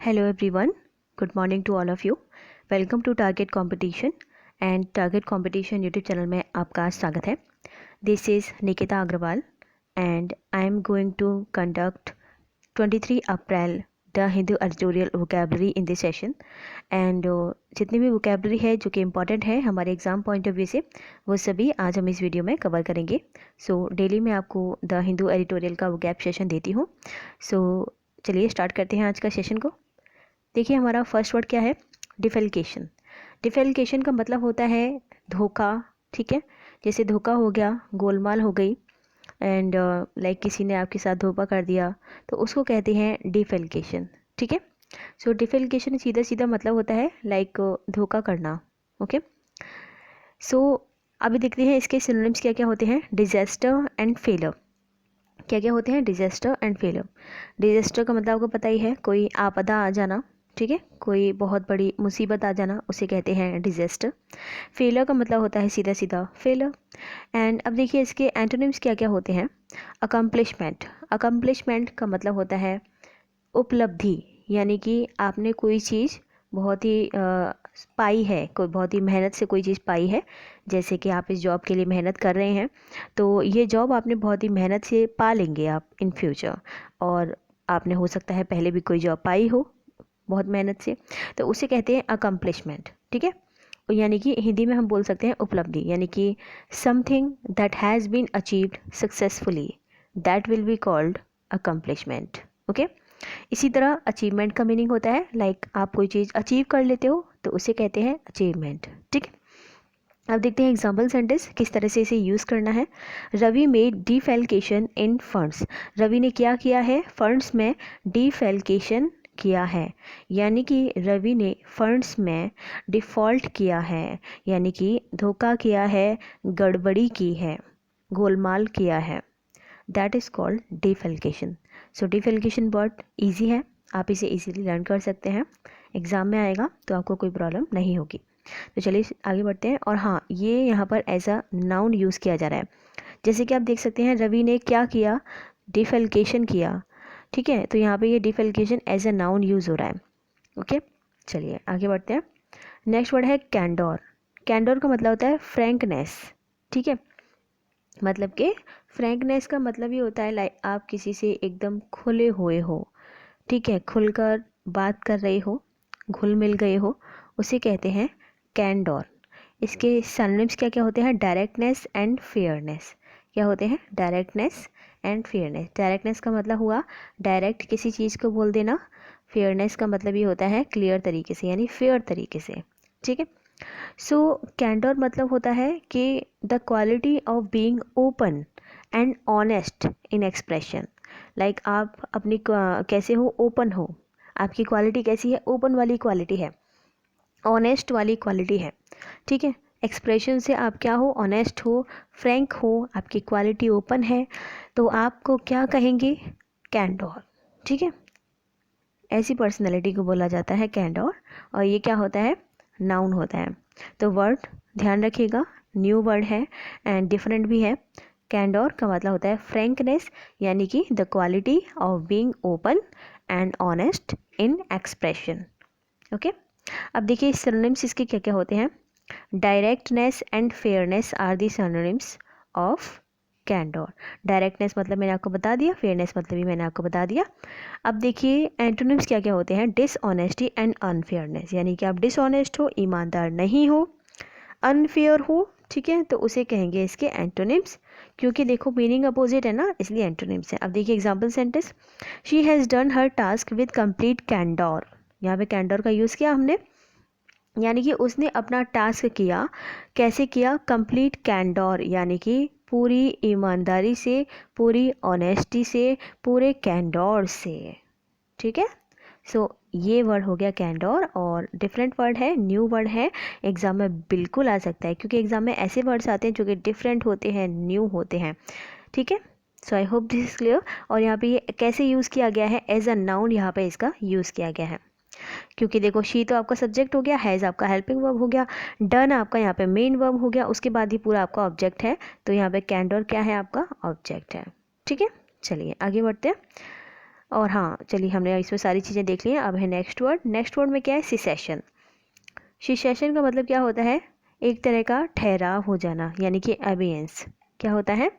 Hello everyone, good morning to all of you. Welcome to Target Competition and Target Competition YouTube channel में आपका स्वागत है. This is Nikita Agrawal and I am going to conduct 23 April the Hindu editorial vocabulary in this session and जितनी भी vocabulary है जो कि important है हमारे एग्ज़ाम पॉइंट ऑफ व्यू से वो सभी आज हम इस वीडियो में कवर करेंगे. सो डेली मैं आपको द हिंदू एडिटोरियल का vocab सेशन देती हूँ. सो चलिए स्टार्ट करते हैं आज का सेशन को. देखिए हमारा फर्स्ट वर्ड क्या है, डिफेल्केशन. डिफेल्केशन का मतलब होता है धोखा. ठीक है, जैसे धोखा हो गया, गोलमाल हो गई एंड लाइक किसी ने आपके साथ धोखा कर दिया तो उसको कहते हैं डिफेल्केशन. ठीक है, सो डिफेल्केशन सीधा सीधा मतलब होता है लाइक धोखा करना. ओके, सो अभी देखते हैं इसके सिनोनिम्स क्या क्या होते हैं. Disaster and failure. क्या क्या होते हैं डिजास्टर एंड फेलर. डिजास्टर का मतलब आपको पता ही है, कोई आपदा आ जाना. ठीक है, कोई बहुत बड़ी मुसीबत आ जाना उसे कहते हैं डिजास्टर. फेलर का मतलब होता है सीधा सीधा फेलर. एंड अब देखिए इसके एंटोनिम्स क्या क्या होते हैं. अकम्प्लिशमेंट. अकम्प्लिशमेंट का मतलब होता है उपलब्धि, यानी कि आपने कोई चीज़ बहुत ही पाई है, कोई बहुत ही मेहनत से कोई चीज़ पाई है. जैसे कि आप इस जॉब के लिए मेहनत कर रहे हैं तो ये जॉब आपने बहुत ही मेहनत से पा लेंगे आप इन फ्यूचर. और आपने हो सकता है पहले भी कोई जॉब पाई हो बहुत मेहनत से, तो उसे कहते हैं अकम्प्लिशमेंट. ठीक है, यानी कि हिंदी में हम बोल सकते हैं उपलब्धि, यानी कि something that has been achieved successfully, that will be called accomplishment. Okay, इसी तरह अचीवमेंट का मीनिंग होता है लाइक आप कोई चीज़ अचीव कर लेते हो तो उसे कहते हैं अचीवमेंट. ठीक है, अब देखते हैं एग्जाम्पल सेंटेंस किस तरह से इसे यूज़ करना है. रवि मेड डिफेल्केशन इन फंड्स. रवि ने क्या किया है, फंड्स में डिफेल्केशन किया है, यानी कि रवि ने फंड्स में डिफ़ॉल्ट किया है, यानी कि धोखा किया है, गड़बड़ी की है, गोलमाल किया है. That is called defalcation. So defalcation word easy है, आप इसे इजीली लर्न कर सकते हैं. एग्ज़ाम में आएगा तो आपको कोई प्रॉब्लम नहीं होगी. तो चलिए आगे बढ़ते हैं. और हाँ, ये यहाँ पर एज अ नाउन यूज़ किया जा रहा है. जैसे कि आप देख सकते हैं रवि ने क्या किया, डिफेल्केशन किया. ठीक है, तो यहाँ पे ये डिफेल्केशन एज अ नाउन यूज़ हो रहा है. ओके, चलिए आगे बढ़ते हैं. नेक्स्ट वर्ड है कैंडोर. कैंडोर का मतलब होता है फ्रैंकनेस. ठीक है, मतलब कि फ्रैंकनेस का मतलब ये होता है लाइक आप किसी से एकदम खुले हुए हो. ठीक है, खुलकर बात कर रहे हो, घुल मिल गए हो, उसे कहते हैं कैंडोर. इसके सिनोनिम्स क्या क्या होते हैं, डायरेक्टनेस एंड फेयरनेस. क्या होते हैं, डायरेक्टनेस एंड फेयरनेस. डायरेक्टनेस का मतलब हुआ डायरेक्ट किसी चीज़ को बोल देना. फेयरनेस का मतलब ये होता है क्लियर तरीके से, यानी फेयर तरीके से. ठीक है, सो कैंडोर मतलब होता है कि the quality of being open and honest in expression. Like आप अपनी कैसे हो, ओपन हो. आपकी क्वालिटी कैसी है, ओपन वाली क्वालिटी है, ऑनेस्ट वाली क्वालिटी है. ठीक है, एक्सप्रेशन से आप क्या हो, ऑनेस्ट हो, फ्रैंक हो, आपकी क्वालिटी ओपन है, तो आपको क्या कहेंगे, कैंडोर. ठीक है, ऐसी पर्सनैलिटी को बोला जाता है कैंडोर. और ये क्या होता है, नाउन होता है. तो वर्ड ध्यान रखिएगा, न्यू वर्ड है एंड डिफरेंट भी है. कैंडोर का मतलब होता है फ्रैंकनेस, यानी कि the quality of being open and honest in expression. Okay, अब देखिए सिनोनिम्स इसके क्या क्या होते हैं. Directness and fairness are the synonyms of candour. Directness मतलब मैंने आपको बता दिया, फेयरनेस मतलब भी मैंने आपको बता दिया. अब देखिए एंटोनिम्स क्या क्या होते हैं. डिसऑनेस्टी एंड अनफेयरनेस, यानी कि आप डिसऑनेस्ट हो, ईमानदार नहीं हो, अनफेयर हो. ठीक है, तो उसे कहेंगे इसके एंटोनिम्स, क्योंकि देखो मीनिंग अपोजिट है ना, इसलिए एंटोनिम्स है. अब देखिए example sentence. She has done her task with complete candour. यहाँ पे कैंडोर का यूज़ किया हमने, यानी कि उसने अपना टास्क किया. कैसे किया, कंप्लीट कैंडोर, यानी कि पूरी ईमानदारी से, पूरी ऑनेस्टी से, पूरे कैंडोर से. ठीक है, सो ये वर्ड हो गया कैंडोर. और डिफरेंट वर्ड है, न्यू वर्ड है, एग्ज़ाम में बिल्कुल आ सकता है, क्योंकि एग्ज़ाम में ऐसे वर्ड्स आते हैं जो कि डिफरेंट होते हैं, न्यू होते हैं. ठीक है, so I hope this is clear. और यहाँ पे ये कैसे यूज़ किया गया है, एज अ नाउन यहाँ पे इसका यूज़ किया गया है. क्योंकि देखो शी तो आपका सब्जेक्ट हो गया, हैज़ आपका हेल्पिंग वर्ब हो गया, डन आपका यहाँ पे मेन वर्ब हो गया, उसके बाद ही पूरा आपका ऑब्जेक्ट है. तो यहाँ पे कैंडोर क्या है, आपका ऑब्जेक्ट है. ठीक है, चलिए आगे बढ़ते हैं. और हाँ चलिए, हमने इसमें सारी चीज़ें देख ली हैं। अब है नेक्स्ट वर्ड। नेक्स्ट वर्ड में क्या है? सिसेशन। सिसेशन का मतलब क्या होता है? एक तरह का ठहराव हो जाना, यानी कि एबियंस। क्या होता है?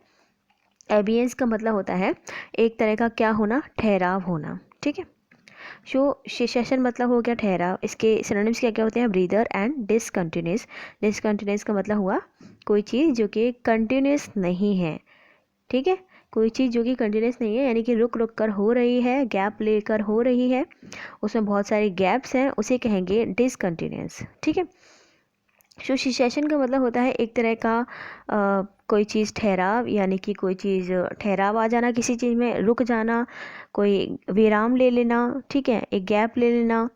एबियंस का मतलब होता है एक तरह का क्या होना? ठहराव होना। ठीक है। सो सिसेशन मतलब हो गया ठहराव। इसके सिनोनिम्स क्या क्या होते हैं? Breather and discontinuous. डिसकंटिन्यूस का मतलब हुआ कोई चीज़ जो कि कंटिन्यूस नहीं है। ठीक है, कोई चीज़ जो कि कंटिन्यूस नहीं है, यानी कि रुक रुक कर हो रही है, गैप लेकर हो रही है, उसमें बहुत सारे गैप्स हैं, उसे कहेंगे डिसकंटिन्यूस। ठीक है। सो सिसेशन का मतलब होता है एक तरह का कोई चीज़ ठहराव, यानी कि कोई चीज़ ठहराव आ जाना, किसी चीज़ में रुक जाना, कोई विराम ले लेना। ठीक है, एक गैप ले लेना,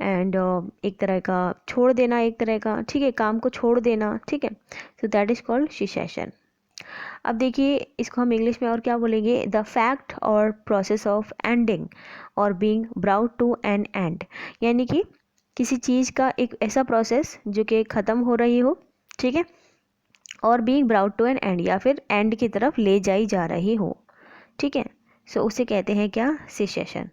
एंड एक तरह का छोड़ देना, एक तरह का, ठीक है, काम को छोड़ देना। ठीक है, so that is called cessation. अब देखिए, इसको हम इंग्लिश में और क्या बोलेंगे? द फैक्ट और प्रोसेस ऑफ एंडिंग और being brought to an end, यानी कि किसी चीज़ का एक ऐसा प्रोसेस जो कि ख़त्म हो रही हो। ठीक है, और being brought to an end, या फिर एंड की तरफ ले जाई जा रही हो। ठीक है, सो उसे कहते हैं क्या? सिसेशन।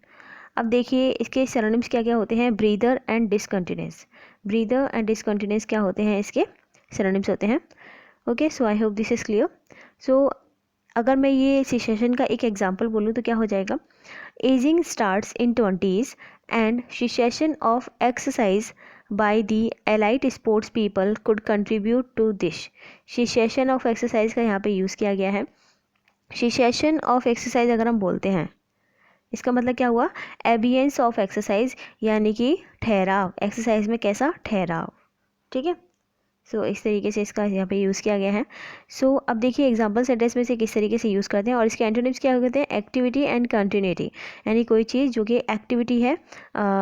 अब देखिए, इसके सिनोनिम्स क्या क्या होते हैं? Breather and discontinuous. Breather and discontinuous क्या होते हैं? इसके सिनोनिम्स होते हैं। Okay, so I hope this is clear. सो अगर मैं ये सिसेशन का एक एग्जांपल बोलूँ तो क्या हो जाएगा? Ageing starts in 20s and cessation of exercise by the elite sports people could contribute to this। cessation of exercise का यहाँ पे यूज़ किया गया है। cessation of exercise अगर हम बोलते हैं, इसका मतलब क्या हुआ? एबियंस ऑफ एक्सरसाइज, यानी कि ठहराव, एक्सरसाइज में कैसा ठहराव। ठीक है, सो इस तरीके से इसका यहाँ पे यूज़ किया गया है। सो अब देखिए एग्जांपल सेंटेंस में से किस तरीके से यूज़ करते हैं, और इसके एंटोनिम्स क्या होते हैं? एक्टिविटी एंड कंटिन्यूटी, यानी कोई चीज़ जो कि एक्टिविटी है,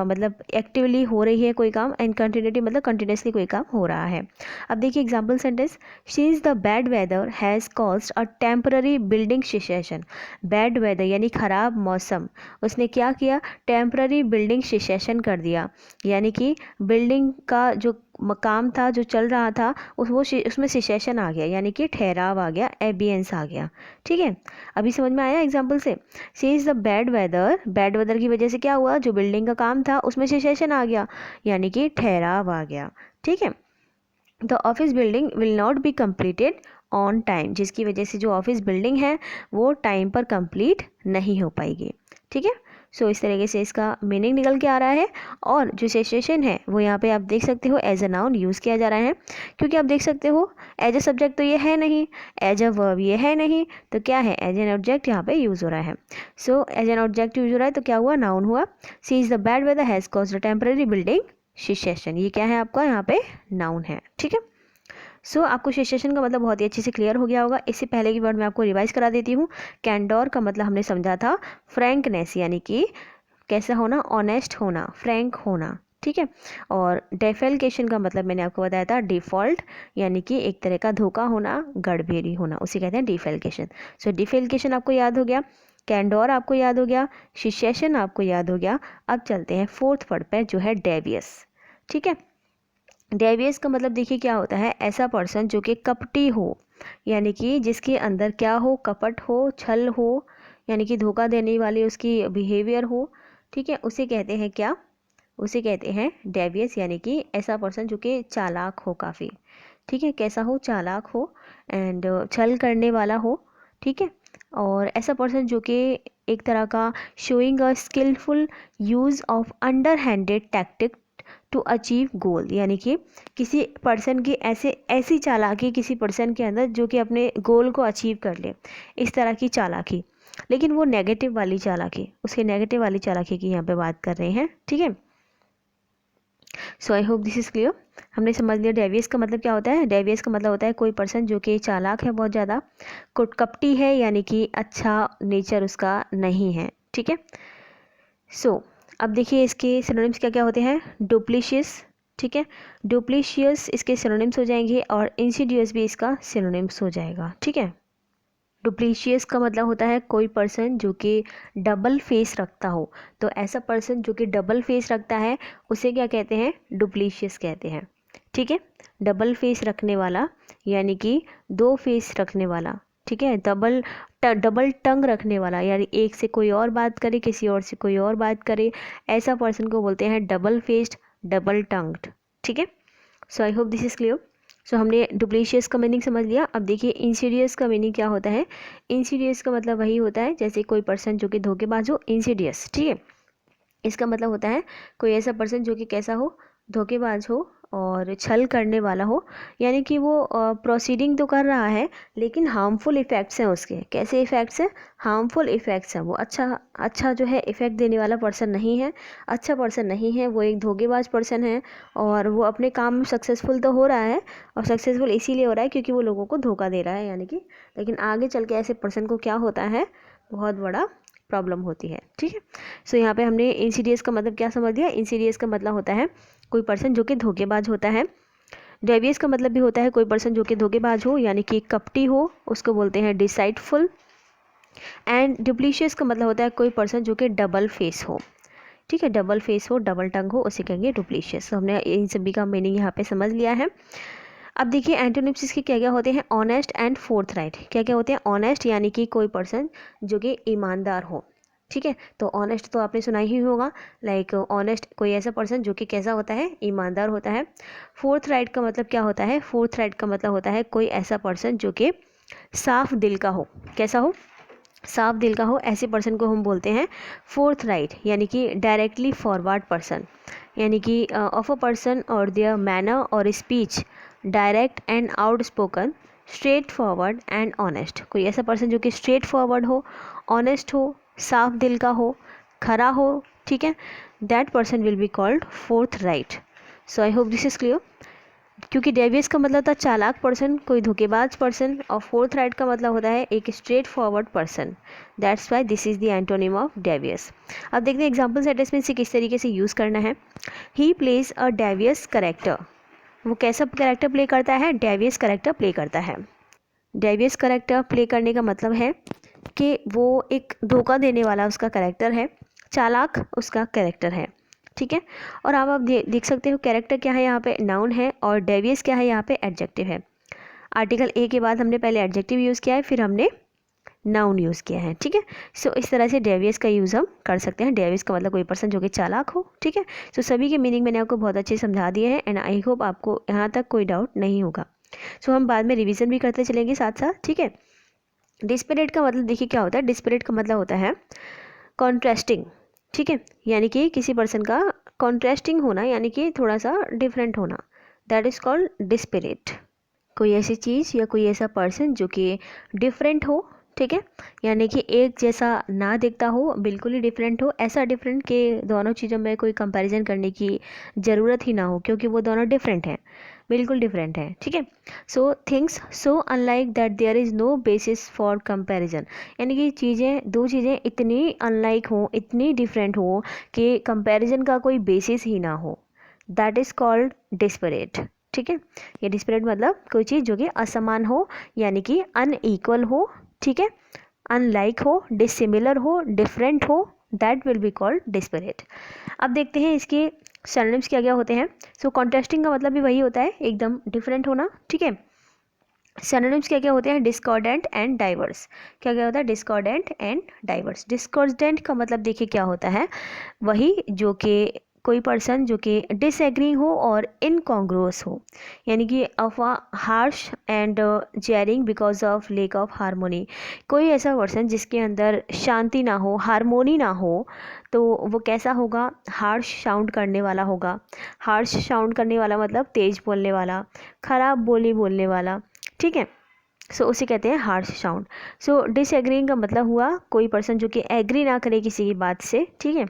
मतलब एक्टिवली हो रही है कोई काम, एंड कंटिन्यूटी मतलब कंटिन्यूसली कोई काम हो रहा है। अब देखिए example sentence. Since the bad weather has caused a temporary building cessation. Bad weather यानी ख़राब मौसम, उसने क्या किया? टेम्पररी बिल्डिंग सिसेशन कर दिया, यानी कि बिल्डिंग का जो काम था, जो चल रहा था, उसमें सिसेशन आ गया, यानी कि ठहराव आ गया, एबियंस आ गया। ठीक है, अभी समझ में आया एग्जाम्पल से? सीज the bad weather, bad weather की वजह से क्या हुआ? जो बिल्डिंग का काम था उसमें सिसेशन आ गया, यानी कि ठहराव आ गया। ठीक है, the office building will not be completed on time, जिसकी वजह से जो ऑफिस बिल्डिंग है वो टाइम पर कंप्लीट नहीं हो पाएगी। ठीक है, सो इस तरीके से इसका मीनिंग निकल के आ रहा है। और जो सिचुएशन है वो यहाँ पे आप देख सकते हो एज अ नाउन यूज़ किया जा रहा है, क्योंकि आप देख सकते हो एज अ सब्जेक्ट तो ये है नहीं, एज अ वर्ब ये है नहीं, तो क्या है? एज एन ऑब्जेक्ट यहाँ पे यूज़ हो रहा है। So as an object use हो रहा है तो क्या हुआ? नाउन हुआ। सीज the bad weather has caused a temporary building situation, ये क्या है आपका? यहाँ पे नाउन है। ठीक है, सो आपको सिचुएशन का मतलब बहुत ही अच्छे से क्लियर हो गया होगा। इससे पहले की वर्ड मैं आपको रिवाइज करा देती हूँ। कैंडोर का मतलब हमने समझा था फ्रैंकनेस, यानी कि कैसा होना? ऑनेस्ट होना, फ्रैंक होना। ठीक है, और डेफेलकेशन का मतलब मैंने आपको बताया था डिफॉल्ट, यानी कि एक तरह का धोखा होना, गड़बेड़ी होना, उसे कहते हैं डिफेलकेशन। सो डिफेलकेशन आपको याद हो गया, कैंडोर आपको याद हो गया, सिचुएशन आपको याद हो गया। अब चलते हैं फोर्थ वर्ड पे, जो है डेवियस। ठीक है, डेवियस का मतलब देखिए क्या होता है? ऐसा पर्सन जो कि कपटी हो, यानी कि जिसके अंदर क्या हो? कपट हो, छल हो, यानी कि धोखा देने वाली उसकी बिहेवियर हो। ठीक है, उसे कहते हैं क्या? उसे कहते हैं डेवियस, यानी कि ऐसा पर्सन जो कि चालाक हो काफ़ी। ठीक है, कैसा हो? चालाक हो, एंड छल करने वाला हो। ठीक है, और ऐसा पर्सन जो कि एक तरह का showing a skilful use of underhanded tactic to achieve goal, यानी कि किसी पर्सन की ऐसी चालाकी किसी पर्सन के अंदर जो कि अपने गोल को अचीव कर ले, इस तरह की चालाकी, लेकिन वो नेगेटिव वाली चालाकी, उसके नेगेटिव वाली चालाकी की यहाँ पे बात कर रहे हैं। ठीक है, so I hope this is clear. हमने समझ लिया डेवियस का मतलब क्या होता है। डेवियस का मतलब होता है कोई पर्सन जो कि चालाक है बहुत ज़्यादा, कपटी है, यानी कि अच्छा नेचर उसका नहीं है। ठीक है, सो अब देखिए इसके सिनोनिम्स क्या क्या होते हैं। डुप्लीशियस, ठीक है, डुप्लीशियस इसके सिनोनिम्स हो जाएंगे, और इंसिडियस भी इसका सिनोनिम्स हो जाएगा। ठीक है, डुप्लीशियस का मतलब होता है कोई पर्सन जो कि डबल फेस रखता हो, तो ऐसा पर्सन जो कि डबल फेस रखता है उसे क्या कहते हैं? डुप्लीशियस कहते हैं। ठीक है, डबल फेस रखने वाला, यानी कि दो फेस रखने वाला, ठीक है, डबल टंग रखने वाला, यानी एक से कोई और बात करे, किसी और से कोई और बात करे, ऐसा पर्सन को बोलते हैं डबल फेस्ड, डबल टंग्ड। ठीक है, so I hope this is clear. So हमने डुप्लीशियस का मीनिंग समझ लिया। अब देखिए इंसीडियस का मीनिंग क्या होता है। इंसीडियस का मतलब वही होता है जैसे कोई पर्सन जो कि धोखेबाज हो, इंसीडियस। ठीक है, इसका मतलब होता है कोई ऐसा पर्सन जो कि कैसा हो, धोखेबाज हो और छल करने वाला हो, यानी कि वो प्रोसीडिंग तो कर रहा है लेकिन हार्मफुल इफ़ेक्ट्स हैं उसके। कैसे इफ़ेक्ट्स हैं? हार्मफुल इफ़ेक्ट्स हैं। वो अच्छा जो है इफ़ेक्ट देने वाला पर्सन नहीं है, अच्छा पर्सन नहीं है, वो एक धोखेबाज पर्सन है और वो अपने काम में सक्सेसफुल तो हो रहा है, और सक्सेसफुल इसीलिए हो रहा है क्योंकि वो लोगों को धोखा दे रहा है, यानी कि लेकिन आगे चल के ऐसे पर्सन को क्या होता है, बहुत बड़ा प्रॉब्लम होती है। ठीक है, सो यहाँ पे हमने इंसीडियस का मतलब क्या समझ लिया। इंसीडियस का मतलब होता है कोई पर्सन जो कि धोखेबाज होता है। डेवियस का मतलब भी होता है कोई पर्सन जो कि धोखेबाज हो, यानी कि कपटी हो, उसको बोलते हैं डिसाइटफुल। एंड डुप्लीशियस का मतलब होता है कोई पर्सन जो कि डबल फेस हो। ठीक है, डबल फेस हो, डबल टंग हो, उसे कहेंगे डुप्लीशियस। तो हमने इन सभी का मीनिंग यहाँ पे समझ लिया है। अब देखिए एंटोनिम्स इसके क्या क्या होते हैं। Honest and forthright. क्या क्या होते हैं? ऑनेस्ट यानी कि कोई पर्सन जो कि ईमानदार हो। ठीक है, तो ऑनेस्ट तो आपने सुना ही होगा, लाइक ऑनेस्ट कोई ऐसा पर्सन जो कि कैसा होता है, ईमानदार होता है। फोर्थराइट का मतलब क्या होता है? फोर्थराइट का मतलब होता है कोई ऐसा पर्सन जो कि साफ दिल का हो। कैसा हो? साफ दिल का हो, ऐसे पर्सन को हम बोलते हैं फोर्थ राइट, यानी कि डायरेक्टली फॉरवर्ड पर्सन, यानी कि ऑफ अ पर्सन और देयर मैनर और speech direct and out spoken, straight forward and honest. कोई ऐसा पर्सन जो कि स्ट्रेट फॉरवर्ड हो, ऑनेस्ट हो, साफ दिल का हो, खरा हो। ठीक है, that person will be called fourth right. So I hope this is clear. क्योंकि डेवियस का मतलब था चालाक पर्सन, कोई धोखेबाज पर्सन, और फोर्थ राइट का मतलब होता है एक straight forward person. That's why this is the antonym of Davies. अब देखते हैं एग्जाम्पल सेंटेंस में इसे किस तरीके से यूज़ करना है। He plays a Davies character. वो कैसा करेक्टर प्ले करता है? डेवियस करेक्टर प्ले करता है। डेवियस करेक्टर प्ले करने का मतलब है कि वो एक धोखा देने वाला उसका करेक्टर है, चालाक उसका करेक्टर है। ठीक है, और अब आप देख सकते हो कैरेक्टर क्या है, यहाँ पे नाउन है, और डेवियस क्या है, यहाँ पे एडजेक्टिव है। आर्टिकल ए के बाद हमने पहले एडजेक्टिव यूज़ किया है, फिर हमने नाउन यूज़ किया है। ठीक है, सो इस तरह से डेवियस का यूज़ हम कर सकते हैं। डेवियस का मतलब कोई पर्सन जो कि चालाक हो। ठीक है, सो सभी के मीनिंग मैंने आपको बहुत अच्छे से समझा दिए हैं, एंड आई होप आपको यहाँ तक कोई डाउट नहीं होगा। सो हम बाद में रिवीजन भी करते चलेंगे साथ साथ। ठीक है, डिस्परेट का मतलब देखिए क्या होता है। डिस्परेट का मतलब होता है कॉन्ट्रास्टिंग। ठीक है, यानी कि किसी पर्सन का कॉन्ट्रास्टिंग होना, यानी कि थोड़ा सा डिफरेंट होना, दैट इज कॉल्ड डिस्परेट। कोई ऐसी चीज़ या कोई ऐसा पर्सन जो कि डिफरेंट हो। ठीक है, यानी कि एक जैसा ना दिखता हो, बिल्कुल ही डिफरेंट हो, ऐसा डिफरेंट कि दोनों चीज़ों में कोई कंपैरिजन करने की ज़रूरत ही ना हो, क्योंकि वो दोनों डिफरेंट हैं, बिल्कुल डिफरेंट है। ठीक है, so things so unlike that there is no basis for comparison, यानी कि दो चीज़ें इतनी अनलाइक हो, इतनी डिफरेंट हो कि कंपैरिजन का कोई बेसिस ही ना हो, दैट इज़ कॉल्ड डिस्परेट। ठीक है, ये डिस्परेट मतलब कोई चीज़ जो कि असमान हो, यानी कि अनईक्वल हो। ठीक है, अनलाइक हो, डिसिमिलर हो, डिफरेंट हो, that will be called desperate. अब देखते हैं इसके सिनोनिम्स क्या क्या होते हैं। सो कॉन्ट्रास्टिंग का मतलब भी वही होता है, एकदम डिफरेंट होना। ठीक है, सिनोनिम्स क्या क्या होते हैं। Discordant and diverse. क्या क्या होता है? Discordant and diverse. डिस्कॉर्डेंट का मतलब देखिए क्या होता है, वही जो कि कोई पर्सन जो कि डिसएग्री हो और इनकॉन्ग्रुअस हो, यानी कि of a harsh and jarring because of lack of harmony. कोई ऐसा पर्सन जिसके अंदर शांति ना हो, हारमोनी ना हो, तो वो कैसा होगा? हार्श साउंड करने वाला होगा। हार्श साउंड करने वाला मतलब तेज बोलने वाला, खराब बोली बोलने वाला। ठीक है, सो उसे कहते हैं हार्श साउंड। सो डिसएग्रीइंग का मतलब हुआ कोई पर्सन जो कि एग्री ना करे किसी की बात से। ठीक है,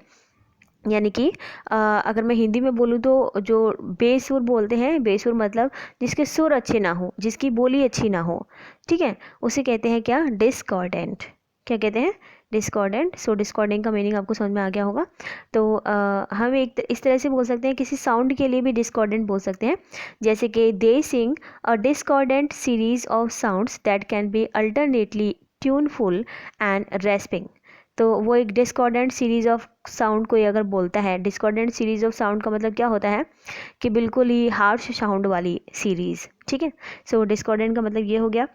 यानी कि अगर मैं हिंदी में बोलूँ तो जो बेसुर बोलते हैं, बेसुर मतलब जिसके सुर अच्छे ना हो, जिसकी बोली अच्छी ना हो। ठीक है, उसे कहते हैं क्या? डिस्कॉर्डेंट। क्या कहते हैं? डिस्कॉर्डेंट। सो डिस्कॉर्डेंट का मीनिंग आपको समझ में आ गया होगा। तो हम एक इस तरह से बोल सकते हैं, किसी साउंड के लिए भी डिस्कॉर्डेंट बोल सकते हैं, जैसे कि they sing a discordant series of sounds that can be alternately tuneful and rasping. तो वो एक डिस्कॉर्डेंट सीरीज ऑफ साउंड कोई अगर बोलता है, डिस्कॉर्डेंट सीरीज ऑफ साउंड का मतलब क्या होता है कि बिल्कुल ही हार्श साउंड वाली सीरीज। ठीक है, सो डिस्कॉर्डेंट का मतलब ये हो गया।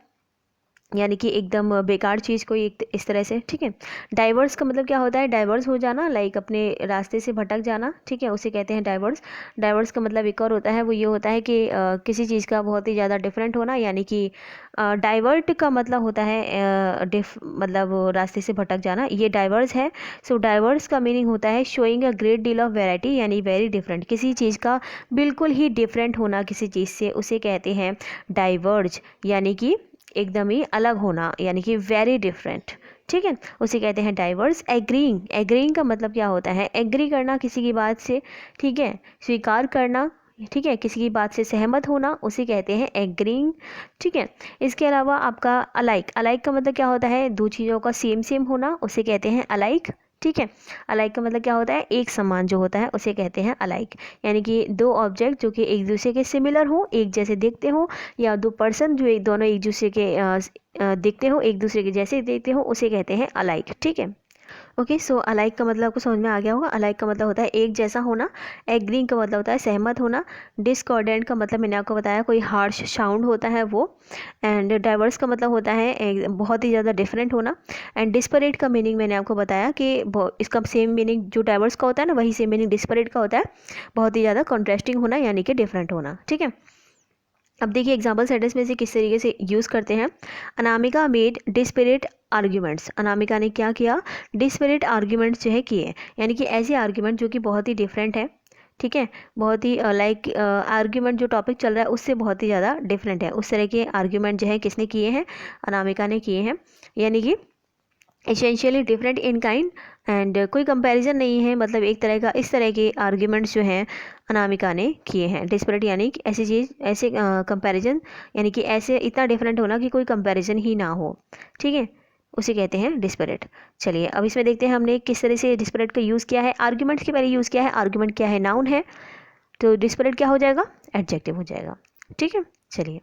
यानी कि एकदम बेकार चीज़ कोई एक इस तरह से, ठीक है। डाइवर्स का मतलब क्या होता है, डाइवर्स हो जाना, लाइक अपने रास्ते से भटक जाना, ठीक है, उसे कहते हैं डाइवर्स। डाइवर्स का मतलब एक और होता है, वो ये होता है कि किसी चीज़ का बहुत ही ज़्यादा डिफरेंट होना, यानी कि डाइवर्ट का मतलब होता है मतलब रास्ते से भटक जाना, ये डाइवर्स है। सो डाइवर्स का मीनिंग होता है showing a great deal of variety, यानी वेरी डिफरेंट, किसी चीज़ का बिल्कुल ही डिफरेंट होना किसी चीज़ से, उसे कहते हैं डाइवर्ज, यानी कि एकदम ही अलग होना, यानी कि वेरी डिफरेंट, ठीक है, उसे कहते हैं डाइवर्स। एग्रीइंग, एग्रीइंग का मतलब क्या होता है, एग्री करना किसी की बात से, ठीक है, स्वीकार करना, ठीक है, किसी की बात से सहमत होना, उसे कहते हैं एग्रीइंग, ठीक है। इसके अलावा आपका अलाइक, अलाइक का मतलब क्या होता है, दो चीज़ों का सेम सेम होना, उसे कहते हैं अलाइक, ठीक है। अलाइक का मतलब क्या होता है, एक समान जो होता है उसे कहते हैं अलाइक, यानी कि दो ऑब्जेक्ट जो कि एक दूसरे के सिमिलर हो, एक जैसे दिखते हो, या दो पर्सन जो एक दोनों एक दूसरे के दिखते हो, एक दूसरे के जैसे दिखते हो, उसे कहते हैं अलाइक, ठीक है। ओके, सो अलाइक का मतलब आपको समझ में आ गया होगा। अलाइक का मतलब होता है एक जैसा होना, एग्रीइंग का मतलब होता है सहमत होना, डिस्कॉर्डेंट का मतलब मैंने आपको बताया कोई हार्श साउंड होता है वो, एंड डाइवर्स का मतलब होता है बहुत ही ज़्यादा डिफरेंट होना, एंड डिस्परेट का मीनिंग मैंने आपको बताया कि इसका सेम मीनिंग जो डाइवर्स का होता है ना, वही सेम मीनिंग डिस्परेट का होता है, बहुत ही ज़्यादा कॉन्ट्रास्टिंग होना, यानी कि डिफरेंट होना, ठीक है। अब देखिए एग्जाम्पल सेंटेंस में से किस तरीके से यूज़ करते हैं। Anamika made desperate arguments, Anamika ने क्या किया, डिस्परेट आर्ग्यूमेंट्स जो है किए, यानी कि ऐसे आर्ग्यूमेंट जो कि बहुत ही डिफरेंट है, ठीक है, बहुत ही लाइक आर्ग्यूमेंट जो टॉपिक चल रहा है उससे बहुत ही ज़्यादा डिफरेंट है, उस तरह के आर्ग्यूमेंट जो है किसने किए हैं, अनामिका ने किए हैं, यानी कि essentially different in kind, and कोई कंपैरिजन नहीं है, मतलब एक तरह का, इस तरह के आर्ग्यूमेंट्स जो हैं अनामिका ने किए हैं। डिस्परेट यानी कि ऐसी चीज़, ऐसे कंपैरिजन, यानी कि ऐसे इतना डिफरेंट होना कि कोई कंपैरिजन ही ना हो, ठीक है, उसे कहते हैं डिस्परेट। चलिए अब इसमें देखते हैं हमने किस तरह से डिस्परेट का यूज़ किया है। आर्ग्यूमेंट्स के पहले यूज़ किया है, आर्ग्यूमेंट क्या है, नाउन है, तो डिस्परेट क्या हो जाएगा, एडजेक्टिव हो जाएगा, ठीक है। चलिए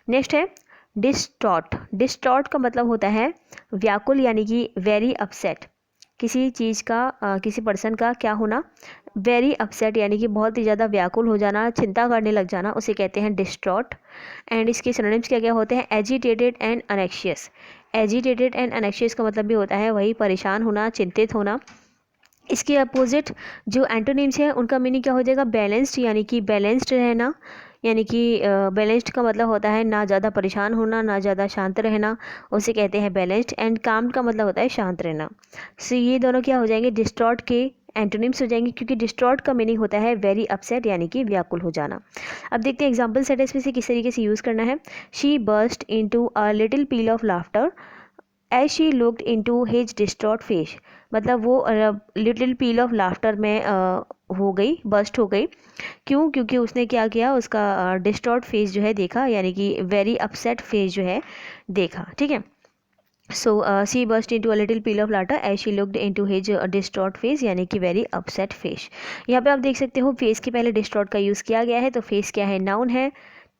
नेक्स्ट है डिस्टॉर्ट। डिस्टॉर्ट का मतलब होता है व्याकुल, यानी कि वेरी अपसेट, किसी चीज़ का किसी पर्सन का क्या होना, वेरी अपसेट, यानी कि बहुत ही ज़्यादा व्याकुल हो जाना, चिंता करने लग जाना, उसे कहते हैं डिस्ट्रॉट। एंड इसके सिनोनिम्स क्या क्या होते हैं, एजिटेटेड एंड अनेक्शियस। एजिटेटेड एंड अनेक्शियस का मतलब भी होता है वही परेशान होना, चिंतित होना। इसके अपोजिट जो एंटोनिम्स हैं उनका मीनिंग क्या हो जाएगा, बैलेंस्ड, यानी कि बैलेंस्ड रहना, यानी कि बैलेंस्ड का मतलब होता है ना ज़्यादा परेशान होना ना ज़्यादा शांत रहना, उसे कहते हैं बैलेंस्ड। एंड काम का मतलब होता है शांत रहना। सो ये दोनों क्या हो जाएंगे, डिस्टॉर्ट के एंटोनिम्स हो जाएंगे, क्योंकि डिस्टॉर्ट का मीनिंग होता है वेरी अपसेट, यानी कि व्याकुल हो जाना। अब देखते हैं एग्जाम्पल सेंटेंस में से किस तरीके से यूज़ करना है। She burst into a little peal of laughter as she looked into his distraught face, मतलब वो लिटिल पील ऑफ लाफ्टर में हो गई, बस्ट हो गई, क्यों, क्योंकि उसने क्या किया, उसका डिस्टॉर्ट फेस जो है देखा, यानी कि वेरी अपसेट फेस जो है देखा, ठीक है। So she burst into a little peal of laughter as she looked into his distort face, यानी कि वेरी अपसेट फेस। यहाँ पे आप देख सकते हो फेस के पहले डिस्टॉर्ट का यूज़ किया गया है, तो फेस क्या है, नाउन है,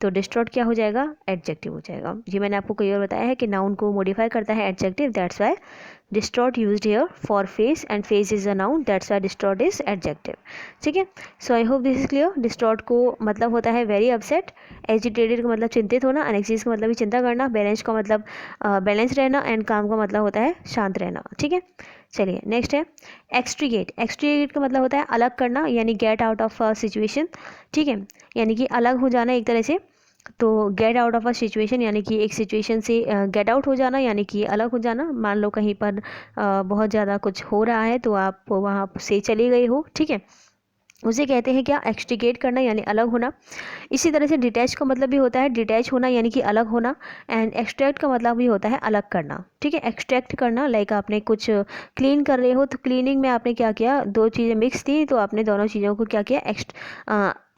तो डिस्टॉर्ट क्या हो जाएगा, एडजेक्टिव हो जाएगा। ये मैंने आपको कई और बताया है कि नाउन को मॉडिफाई करता है adjective, that's why distort used here for face, and face is a noun, that's why distort is adjective, ठीक है। So I hope this is clear. Distort को मतलब होता है वेरी अपसेट, एजिटेटेड का मतलब चिंतित होना, अनेक्सियस का मतलब भी चिंता करना, बैलेंस का मतलब बैलेंस रहना, एंड काम का मतलब होता है शांत रहना, ठीक है। चलिए नेक्स्ट है एक्सट्रीगेट। एक्सट्रीगेट का मतलब होता है अलग करना, यानी गेट आउट ऑफ सिचुएशन, ठीक है, यानी कि अलग हो जाना एक तरह से। तो gate out of a situation, यानी कि एक सिचुएशन से गेट आउट हो जाना, यानी कि अलग हो जाना। मान लो कहीं पर बहुत ज़्यादा कुछ हो रहा है तो आप वहाँ से चले गए हो, ठीक है, उसे कहते हैं क्या, एक्सट्रीगेट करना, यानी अलग होना। इसी तरह से डिटैच का मतलब भी होता है डिटैच होना, यानी कि अलग होना, एंड एक्सट्रैक्ट का मतलब भी होता है अलग करना, ठीक है। एक्सट्रैक्ट करना, लाइक आपने कुछ क्लीन कर रहे हो, तो क्लीनिंग में आपने क्या किया, दो चीज़ें मिक्स थी तो आपने दोनों चीज़ों को क्या किया,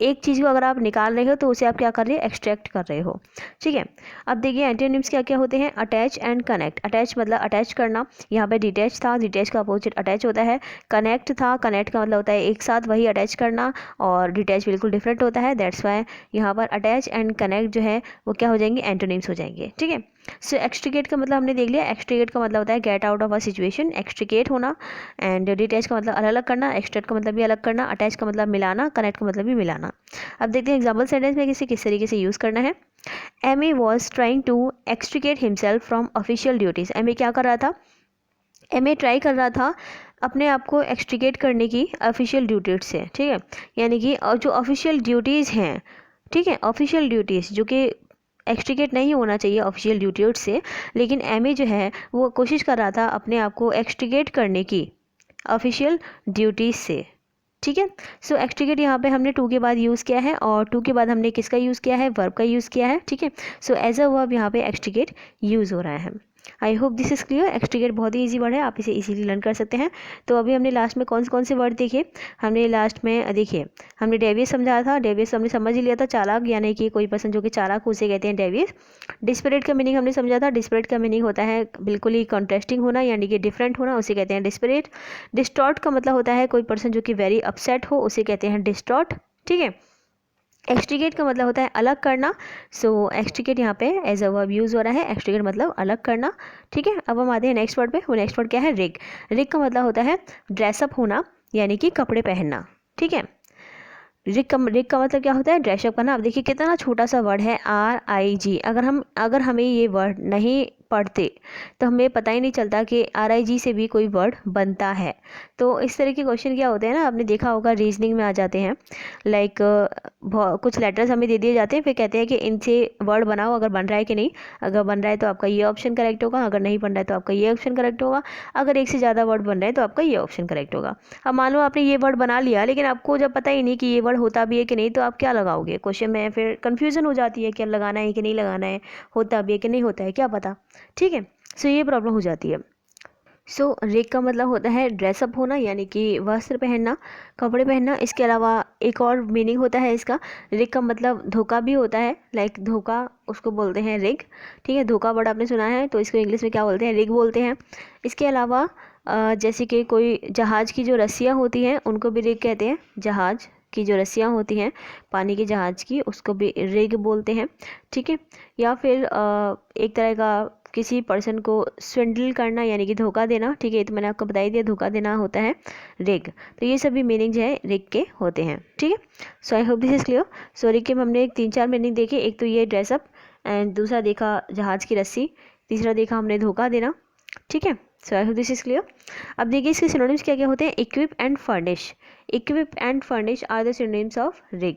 एक चीज़ को अगर आप निकाल रहे हो तो उसे आप क्या कर रहे हो, एक्सट्रैक्ट कर रहे हो, ठीक है। अब देखिए एंटोनिम्स क्या क्या होते हैं, अटैच एंड कनेक्ट। अटैच मतलब अटैच करना, यहाँ पे डिटैच था, डिटैच का अपोजिट अटैच होता है। कनेक्ट था, कनेक्ट का मतलब होता है एक साथ, वही अटैच करना, और डिटैच बिल्कुल डिफरेंट होता है, दैट्स वाई यहाँ पर अटैच एंड कनेक्ट जो है वो क्या हो जाएंगे, एंटोनिम्स हो जाएंगे, ठीक है। सो एक्सट्रीगेट का मतलब हमने देख लिया। एक्सट्रीगेट का मतलब होता है get out of a situation, extricate होना, एंड डिटैच का मतलब अलग अलग करना, एक्सट्रैक्ट का मतलब भी अलग करना, अटैच का मतलब मिलाना, कनेक्ट का मतलब भी मिलाना। अब देखते हैं एग्जाम्पल सेंटेंस में किसी किस तरीके से यूज़ करना है। M A was trying to extricate himself from official duties. M A क्या कर रहा था? एम ए ट्राई कर रहा था अपने आप को एक्सट्रिकेट करने की ऑफिशियल ड्यूटीज से, ठीक है, यानी कि जो ऑफिशियल ड्यूटीज़ हैं, ठीक है, ऑफिशियल ड्यूटीज़ जो कि एक्सट्रिकेट नहीं होना चाहिए ऑफिशियल ड्यूटीज से, लेकिन एम ए जो है वो कोशिश कर रहा था अपने आप को एक्सट्रिकेट करने की ऑफिशियल ड्यूटीज़ से, ठीक है। सो एक्सट्रिकेट यहाँ पे हमने टू के बाद यूज़ किया है और टू के बाद हमने किसका यूज़ किया है? वर्ब का यूज़ किया है, ठीक है। सो एज अ वर्ब यहाँ पे एक्सट्रिकेट यूज़ हो रहा है। I hope this is clear. Extricate बहुत ही ईजी वर्ड है, आप इसे इजीली लर्न कर सकते हैं। तो अभी हमने लास्ट में कौन से वर्ड देखे? हमने लास्ट में देखिए हमने डेवियस समझाया था। डेवियस हमने समझ ही लिया था, चालाक यानी कि कोई पर्सन जो कि चालाक उसे कहते हैं डेवियस। डिस्परेट का मीनिंग हमने समझा था। डिस्परेट का मीनिंग होता है बिल्कुल ही कॉन्ट्रास्टिंग होना यानी कि डिफरेंट होना, उसे कहते हैं डिस्परेट। डिस्टॉर्ट का मतलब होता है कोई पर्सन जो कि वेरी अपसेट हो, उसे कहते हैं डिस्टॉर्ट, ठीक है। एक्सट्रिकेट का मतलब होता है अलग करना। सो एक्सट्रिकेट यहाँ पे एज अ वर्ब यूज़ हो रहा है। एक्सट्रिकेट मतलब अलग करना, ठीक है। अब हम आते हैं नेक्स्ट वर्ड पे। वो नेक्स्ट वर्ड क्या है? रिग। रिग का मतलब होता है ड्रेसअप होना यानी कि कपड़े पहनना, ठीक है। रिग का मतलब क्या होता है? ड्रेसअप करना। अब देखिए कितना छोटा सा वर्ड है RIG। अगर हमें ये वर्ड नहीं पढ़ते तो हमें पता ही नहीं चलता कि RIG से भी कोई वर्ड बनता है। तो इस तरह के क्वेश्चन क्या होते हैं ना, आपने देखा होगा रीजनिंग में आ जाते हैं। लाइक कुछ लेटर्स हमें दे दिए जाते हैं, फिर कहते हैं कि इनसे वर्ड बनाओ, अगर बन रहा है कि नहीं। अगर बन रहा है तो आपका ये ऑप्शन करेक्ट होगा, अगर नहीं बन रहा है तो आपका ये ऑप्शन करेक्ट होगा, अगर एक से ज़्यादा वर्ड बन रहे हैं तो आपका ये ऑप्शन करेक्ट होगा। अब मान लो आपने ये वर्ड बना लिया लेकिन आपको जब पता ही नहीं कि ये वर्ड होता भी है कि नहीं, तो आप क्या लगाओगे? क्वेश्चन में फिर कन्फ्यूजन हो जाती है, क्या लगाना है कि नहीं लगाना है, होता भी है कि नहीं होता है, क्या पता, ठीक है। सो ये प्रॉब्लम हो जाती है। सो रिग का मतलब होता है ड्रेसअप होना यानी कि वस्त्र पहनना, कपड़े पहनना। इसके अलावा एक और मीनिंग होता है इसका। रिग का मतलब धोखा भी होता है, लाइक धोखा उसको बोलते हैं रिग, ठीक है। धोखा वर्ड आपने सुना है तो इसको इंग्लिश में क्या बोलते हैं? रिग बोलते हैं। इसके अलावा जैसे कि कोई जहाज़ की जो रस्सियाँ होती हैं उनको भी रिग कहते हैं। जहाज़ की जो रस्सियाँ होती हैं पानी के जहाज़ की, उसको भी रिग बोलते हैं, ठीक है। या फिर एक तरह का किसी पर्सन को स्विंडल करना यानी कि धोखा देना, ठीक है। तो मैंने आपको बता ही दिया धोखा देना होता है रिग। तो ये सभी मीनिंग जो है रिग के होते हैं, ठीक है। So I hope this is clear. So rig के हमने 3-4 मीनिंग देखे। एक तो ये ड्रेसअप, एंड दूसरा देखा जहाज़ की रस्सी, तीसरा देखा हमने धोखा देना, ठीक है। So I hope this is clear. अब देखिए इसके सिनोनिम्स क्या क्या होते हैं? Equip and furnish. Equip and furnish are the synonyms of rig.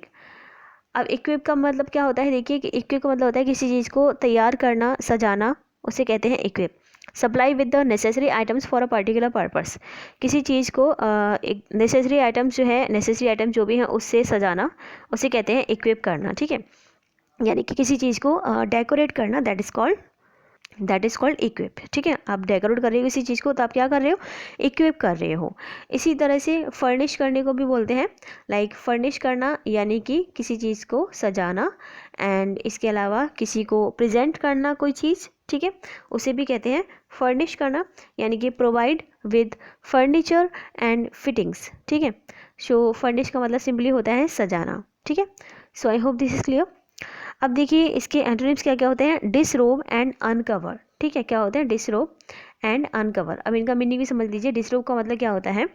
अब इक्विप का मतलब क्या होता है? देखिए कि इक्विप का मतलब होता है किसी चीज़ को तैयार करना, सजाना, उसे कहते हैं equip. Supply with the necessary items for a particular purpose. किसी चीज़ को एक नेसेसरी आइटम्स जो है, नेसेसरी आइटम जो भी हैं उससे सजाना, उसे कहते हैं इक्विप करना, ठीक है। यानी कि किसी चीज़ को डेकोरेट करना, दैट इज़ कॉल्ड इक्विप, ठीक है। आप डेकोरेट कर रहे हो किसी चीज़ को तो आप क्या कर रहे हो? इक्विप कर रहे हो। इसी तरह से फर्निश करने को भी बोलते हैं, लाइक फर्निश करना यानी कि किसी चीज़ को सजाना, एंड इसके अलावा किसी को प्रेजेंट करना कोई चीज़, ठीक है, उसे भी कहते हैं फर्निश करना, यानी कि provide with furniture and fittings, ठीक है। सो फर्निश का मतलब सिंपली होता है सजाना, ठीक है। So I hope this is clear. अब देखिए इसके एंटोनिम्स क्या क्या होते हैं? डिसरोब एंड अनकवर, ठीक है। क्या होते हैं? डिसरोब एंड अनकवर। अब इनका मीनिंग भी समझ लीजिए। डिसरोब का मतलब क्या होता है?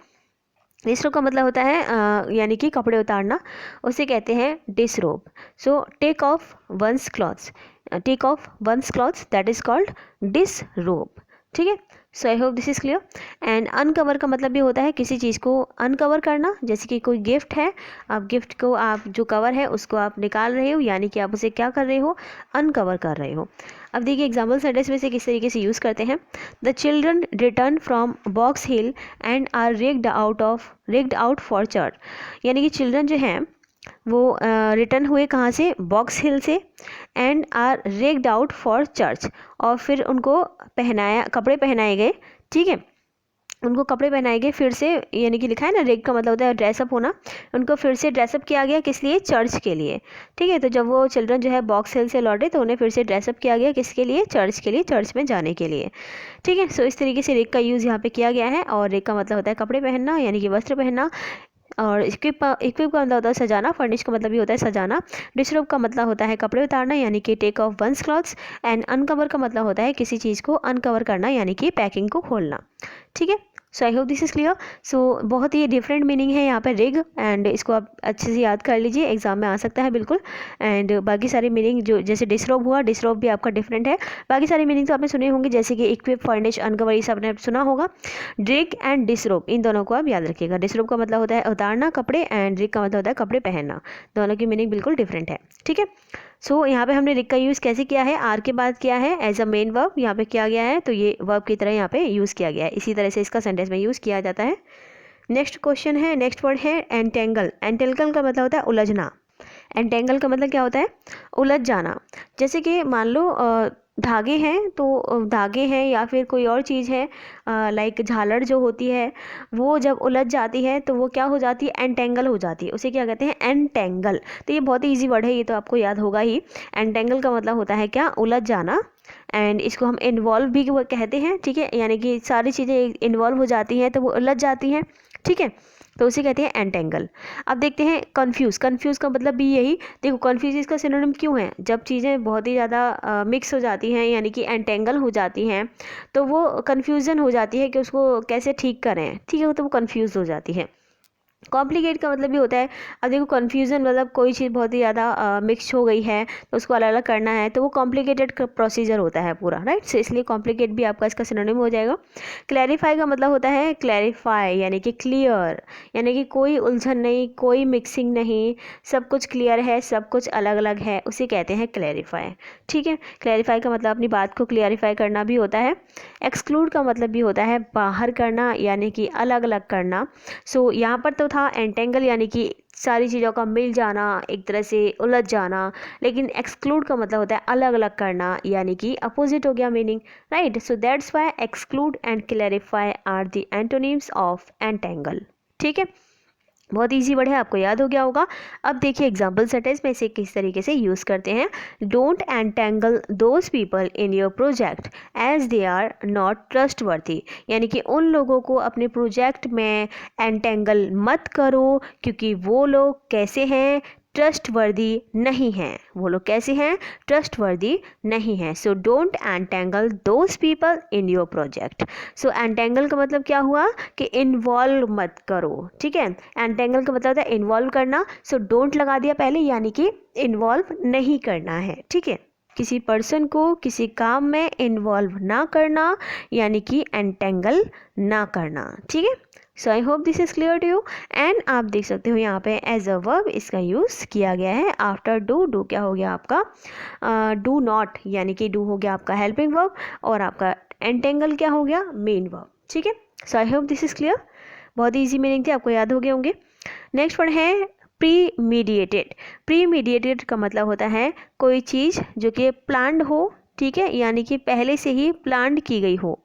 डिसरोब का मतलब होता है यानी कि कपड़े उतारना, उसे कहते हैं disrobe. So take off one's clothes, take off one's clothes, that is called disrobe, ठीक है। So I hope this is clear. And uncover का मतलब भी होता है किसी चीज़ को अनकवर करना, जैसे कि कोई गिफ्ट है, आप गिफ्ट को, आप जो कवर है उसको आप निकाल रहे हो, यानी कि आप उसे क्या कर रहे हो? अनकवर कर रहे हो। अब देखिए एग्जाम्पल सेंटेंस में से किस तरीके से यूज़ करते हैं। The children return from Box Hill and are rigged out for church. यानी कि चिल्ड्रन जो हैं वो रिटर्न हुए कहाँ से? बॉक्स हिल से, and are rigged out for church, और फिर उनको कपड़े पहनाए गए, ठीक है। उनको कपड़े पहनाए गए फिर से, यानी कि लिखा है ना रिग का मतलब होता है ड्रेसअप होना। उनको फिर से ड्रेसअप किया गया, किस लिए? चर्च के लिए, ठीक है। तो जब वो चिल्ड्रन जो है बॉक्स हिल से लौटे तो उन्हें फिर से ड्रेसअप किया गया, किसके लिए? चर्च के लिए, चर्च में जाने के लिए, ठीक है। सो इस तरीके से रिग का यूज़ यहाँ पे किया गया है। और रिग का मतलब होता है कपड़े पहनना यानी कि वस्त्र पहनना, और इक्विप का मतलब होता है सजाना, फर्निश का मतलब भी होता है सजाना, डिस्टर्ब का मतलब होता है कपड़े उतारना यानी कि take off one's clothes, and uncover का मतलब होता है किसी चीज़ को अनकवर करना यानी कि पैकिंग को खोलना, ठीक है। So I hope this is clear. So बहुत ही डिफरेंट मीनिंग है यहाँ पे रिग, एंड इसको आप अच्छे से याद कर लीजिए, एग्जाम में आ सकता है बिल्कुल। एंड बाकी सारे मीनिंग जो जैसे डिसरोब हुआ, डिसरोब भी आपका डिफरेंट है। बाकी सारे मीनिंग तो आपने सुने होंगे, जैसे कि इक्विप, फर्निश, अनकवर, ये सब आपने सुना होगा। ड्रिग एंड डिसरोब, इन दोनों को आप याद रखिएगा। डिसरोब का मतलब होता है उतारना कपड़े, एंड ड्रिग का मतलब होता है कपड़े पहनना। दोनों की मीनिंग बिल्कुल डिफरेंट है, ठीक है। सो यहाँ पे हमने रिग का यूज़ कैसे किया है, आर के बाद किया है एज अ मेन वर्ब यहाँ पे किया गया है, तो ये वर्ब की तरह यहाँ पे यूज़ किया गया है। इसी तरह से इसका सेंटेंस में यूज़ किया जाता है। नेक्स्ट क्वेश्चन है, नेक्स्ट वर्ड है एंटेंगल। एंटेंगल का मतलब होता है उलझना। एंटेंगल का मतलब क्या होता है, उलझ जाना। जैसे कि मान लो धागे हैं, तो धागे हैं या फिर कोई और चीज़ है, लाइक झालर जो होती है, वो जब उलझ जाती है तो वो क्या हो जाती है, एंटेंगल हो जाती है। उसे क्या कहते हैं, एंटेंगल। तो ये बहुत ही ईजी वर्ड है, ये तो आपको याद होगा ही। एंटेंगल का मतलब होता है क्या, उलझ जाना। एंड इसको हम इन्वॉल्व भी वो कहते हैं, ठीक है, यानी कि सारी चीज़ें इन्वॉल्व हो जाती हैं तो वो उलझ जाती हैं, ठीक है, तो उसे कहते हैं एंटेंगल। अब देखते हैं कन्फ्यूज़। कन्फ्यूज़ का मतलब भी यही, देखो कन्फ्यूज़ इसका सिनोनिम क्यों है, जब चीज़ें बहुत ही ज़्यादा मिक्स हो जाती हैं यानी कि एंटेंगल हो जाती हैं, तो वो कन्फ्यूज़न हो जाती है कि उसको कैसे ठीक करें, ठीक है, तो वो कन्फ्यूज़ हो जाती है। कॉम्प्लिकेट का मतलब भी होता है, अब देखो कन्फ्यूज़न मतलब कोई चीज़ बहुत ही ज़्यादा मिक्स हो गई है तो उसको अलग अलग करना है, तो वो कॉम्प्लिकेटेड प्रोसीजर होता है पूरा, राइट। सो इसलिए कॉम्प्लिकेट भी आपका इसका सिनोनिम हो जाएगा। क्लैरिफाई का मतलब होता है क्लैरिफाई यानी कि क्लियर, यानी कि कोई उलझन नहीं, कोई मिक्सिंग नहीं, सब कुछ क्लियर है, सब कुछ अलग अलग है, उसे कहते हैं क्लैरिफाई, ठीक है। क्लैरिफाई का मतलब अपनी बात को क्लैरिफाई करना भी होता है। एक्सक्लूड का मतलब भी होता है बाहर करना यानी कि अलग अलग करना। सो यहाँ पर तो था एंटेंगल यानी कि सारी चीज़ों का मिल जाना, एक तरह से उलझ जाना, लेकिन एक्सक्लूड का मतलब होता है अलग अलग करना, यानी कि अपोजिट हो गया meaning, right. So that's why exclude and clarify are the antonyms of entangle, ठीक है। बहुत इजी वर्ड है, आपको याद हो गया होगा। अब देखिए एग्जाम्पल सेंटेंस में इसे किस तरीके से यूज़ करते हैं। Don't entangle those people in your project as they are not trustworthy, यानी कि उन लोगों को अपने प्रोजेक्ट में एंटेंगल मत करो क्योंकि वो लोग कैसे हैं, ट्रस्टवर्दी नहीं हैं। वो लोग कैसे हैं, ट्रस्टवर्दी नहीं हैं। So don't entangle those people in your project. So entangle का मतलब क्या हुआ कि इन्वॉल्व मत करो, ठीक है। एंटेंगल का मतलब होता है इन्वॉल्व करना, सो डोंट लगा दिया पहले, यानी कि इन्वॉल्व नहीं करना है, ठीक है। किसी पर्सन को किसी काम में इन्वॉल्व ना करना यानी कि एंटेंगल ना करना, ठीक है। So I hope this is clear to you. And आप देख सकते हो यहाँ पे एज अ वर्ब इसका यूज़ किया गया है आफ्टर डू। डू क्या हो गया आपका, डू नॉट, यानी कि डू हो गया आपका हेल्पिंग वर्ब, और आपका एंटेंगल क्या हो गया, मेन वर्ब, ठीक है। So I hope this is clear. बहुत ही ईजी मीनिंग थी, आपको याद हो गए होंगे। नेक्स्ट वर्ड है प्री मीडिएटेड। प्री मीडिएटेड का मतलब होता है कोई चीज़ जो कि प्लान्ड हो, ठीक है, यानी कि पहले से ही प्लान्ड की गई हो।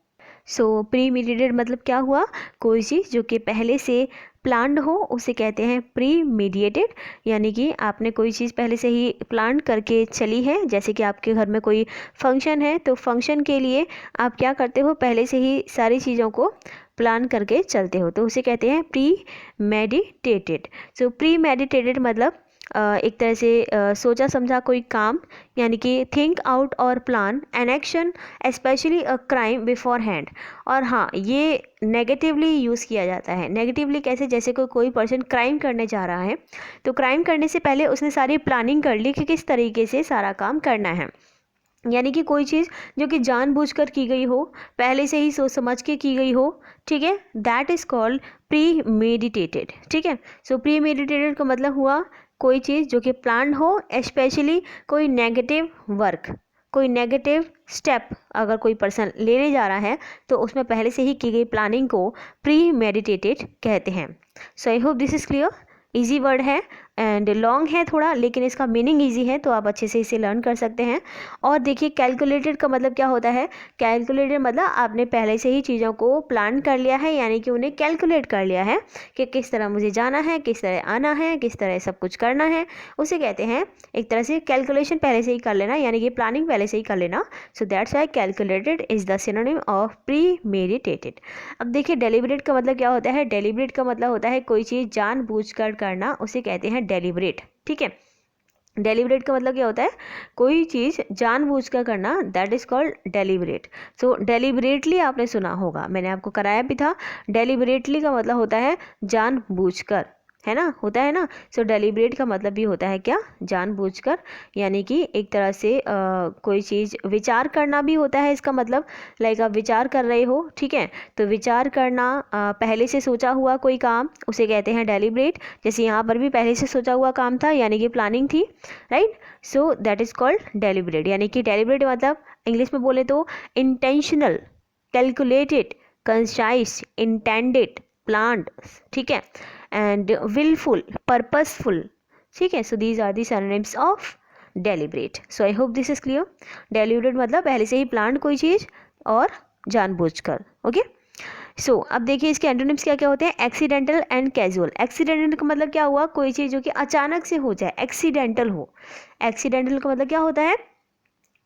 सो प्री मीडिएटेड मतलब क्या हुआ, कोई चीज़ जो कि पहले से प्लान्ड हो उसे कहते हैं प्री मीडिएटेड, यानी कि आपने कोई चीज़ पहले से ही प्लान करके चली है। जैसे कि आपके घर में कोई फंक्शन है तो फंक्शन के लिए आप क्या करते हो, पहले से ही सारी चीज़ों को प्लान करके चलते हो, तो उसे कहते हैं प्री मेडिटेटेड। सो प्री मेडिटेटेड मतलब एक तरह से सोचा समझा कोई काम, यानी कि थिंक आउट और plan an action specially a crime before hand. और हाँ, ये नेगेटिवली यूज़ किया जाता है। नेगेटिवली कैसे, जैसे कोई पर्सन क्राइम करने जा रहा है तो क्राइम करने से पहले उसने सारी प्लानिंग कर ली कि किस तरीके से सारा काम करना है, यानी कि कोई चीज़ जो कि जानबूझकर की गई हो, पहले से ही सोच समझ के की गई हो, ठीक है, that is called pre meditated, ठीक है। सो प्री मेडिटेटेड का मतलब हुआ कोई चीज़ जो कि प्लान हो, स्पेशली कोई नेगेटिव वर्क, कोई नेगेटिव स्टेप अगर कोई पर्सन लेने जा रहा है तो उसमें पहले से ही की गई प्लानिंग को प्री मेडिटेटेड कहते हैं। So I hope this is clear. Easy word है एंड लॉन्ग है थोड़ा, लेकिन इसका मीनिंग इजी है तो आप अच्छे से इसे लर्न कर सकते हैं। और देखिए कैलकुलेटेड का मतलब क्या होता है, कैलकुलेटेड मतलब आपने पहले से ही चीज़ों को प्लान कर लिया है, यानी कि उन्हें कैलकुलेट कर लिया है कि किस तरह मुझे जाना है, किस तरह आना है, किस तरह सब कुछ करना है, उसे कहते हैं एक तरह से कैलकुलेशन पहले से ही कर लेना, यानी कि प्लानिंग पहले से ही कर लेना। सो that's why calculated is the synonym of pre meditated. अब देखिए डेलिब्रेट का मतलब क्या होता है। डेलिब्रेट का मतलब होता है कोई चीज़ जानबूझकर करना, उसे कहते हैं डेलिब्रेट, ठीक है। डेलिबरेट का मतलब क्या होता है, कोई चीज़ जानबूझकर करना, that is called deliberate. So deliberately आपने सुना होगा, मैंने आपको कराया भी था। डेलिबरेटली का मतलब होता है जानबूझकर, है ना, होता है ना। सो डेलिबरेट का मतलब भी होता है क्या, जानबूझकर, यानी कि एक तरह से कोई चीज़ विचार करना भी होता है इसका मतलब। लाइक आप विचार कर रहे हो, ठीक है, तो विचार करना, पहले से सोचा हुआ कोई काम, उसे कहते हैं डेलिबरेट। जैसे यहाँ पर भी पहले से सोचा हुआ काम था, यानी कि प्लानिंग थी, right. So that is called deliberate. यानी कि डेलिबरेट मतलब इंग्लिश में बोले तो intentional, calculated, concise, intended, planned, ठीक है, एंड विलफुल, पर्पसफुल, ठीक है। So these are the synonyms of deliberate. So I hope this is clear. Deliberate मतलब पहले से ही प्लान्ड कोई चीज़ और जानबूझकर, ओके। सो अब देखिए इसके एंटोनिम्स क्या क्या होते हैं, एक्सीडेंटल एंड कैजुअल। एक्सीडेंटल का मतलब क्या हुआ, कोई चीज़ जो कि अचानक से हो जाए, एक्सीडेंटल हो। एक्सीडेंटल का मतलब क्या होता है,